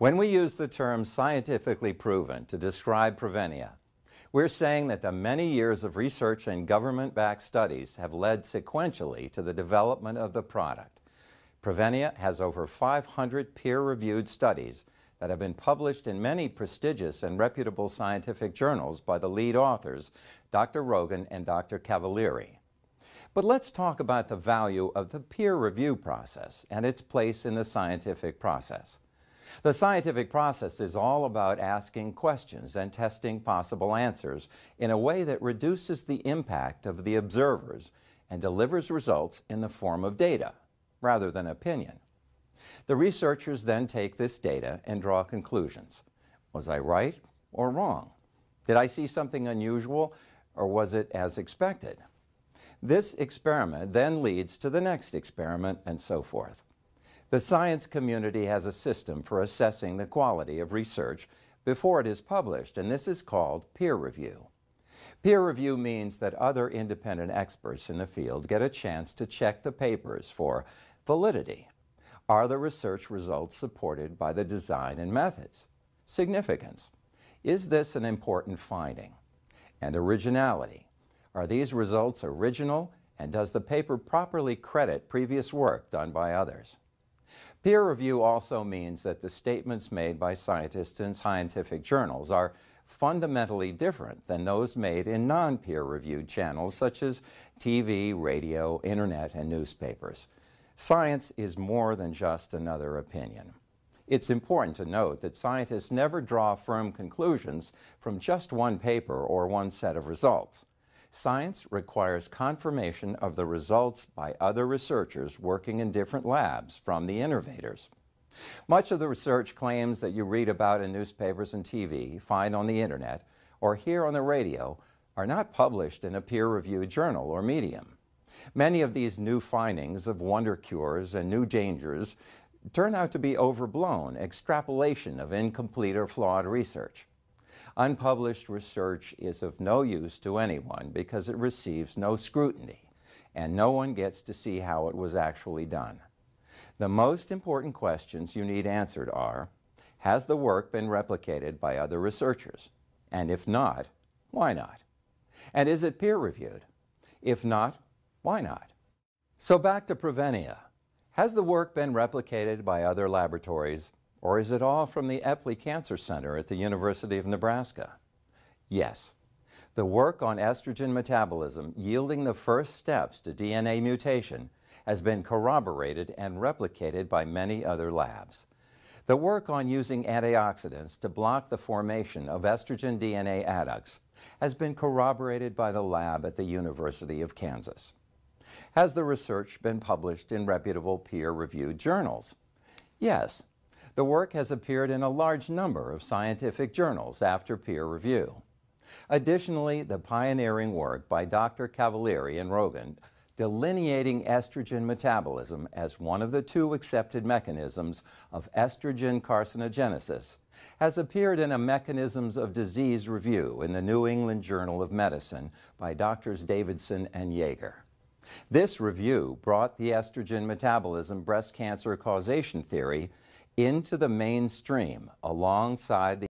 When we use the term scientifically proven to describe Prevennia, we're saying that the many years of research and government-backed studies have led sequentially to the development of the product. Prevennia has over 500 peer-reviewed studies that have been published in many prestigious and reputable scientific journals by the lead authors, Dr. Rogan and Dr. Cavalieri. But let's talk about the value of the peer review process and its place in the scientific process. The scientific process is all about asking questions and testing possible answers in a way that reduces the impact of the observers and delivers results in the form of data, rather than opinion. The researchers then take this data and draw conclusions. Was I right or wrong? Did I see something unusual, or was it as expected? This experiment then leads to the next experiment, and so forth. The science community has a system for assessing the quality of research before it is published, and this is called peer review. Peer review means that other independent experts in the field get a chance to check the papers for validity. Are the research results supported by the design and methods? Significance. Is this an important finding? And originality. Are these results original, and does the paper properly credit previous work done by others? Peer review also means that the statements made by scientists in scientific journals are fundamentally different than those made in non-peer-reviewed channels such as TV, radio, internet, and newspapers. Science is more than just another opinion. It's important to note that scientists never draw firm conclusions from just one paper or one set of results. Science requires confirmation of the results by other researchers working in different labs from the innovators. Much of the research claims that you read about in newspapers and TV, find on the internet, or hear on the radio are not published in a peer-reviewed journal or medium. Many of these new findings of wonder cures and new dangers turn out to be overblown extrapolation of incomplete or flawed research. Unpublished research is of no use to anyone because it receives no scrutiny, and no one gets to see how it was actually done. The most important questions you need answered are, has the work been replicated by other researchers? And if not, why not? And is it peer-reviewed? If not, why not? So back to Prevennia. Has the work been replicated by other laboratories, or is it all from the Epley Cancer Center at the University of Nebraska? Yes. The work on estrogen metabolism yielding the first steps to DNA mutation has been corroborated and replicated by many other labs. The work on using antioxidants to block the formation of estrogen DNA adducts has been corroborated by the lab at the University of Kansas. Has the research been published in reputable peer-reviewed journals? Yes. The work has appeared in a large number of scientific journals after peer review. Additionally, the pioneering work by Dr. Cavalieri and Rogan delineating estrogen metabolism as one of the two accepted mechanisms of estrogen carcinogenesis has appeared in a Mechanisms of Disease review in the New England Journal of Medicine by Drs. Davidson and Yeager. This review brought the estrogen metabolism breast cancer causation theory into the mainstream alongside the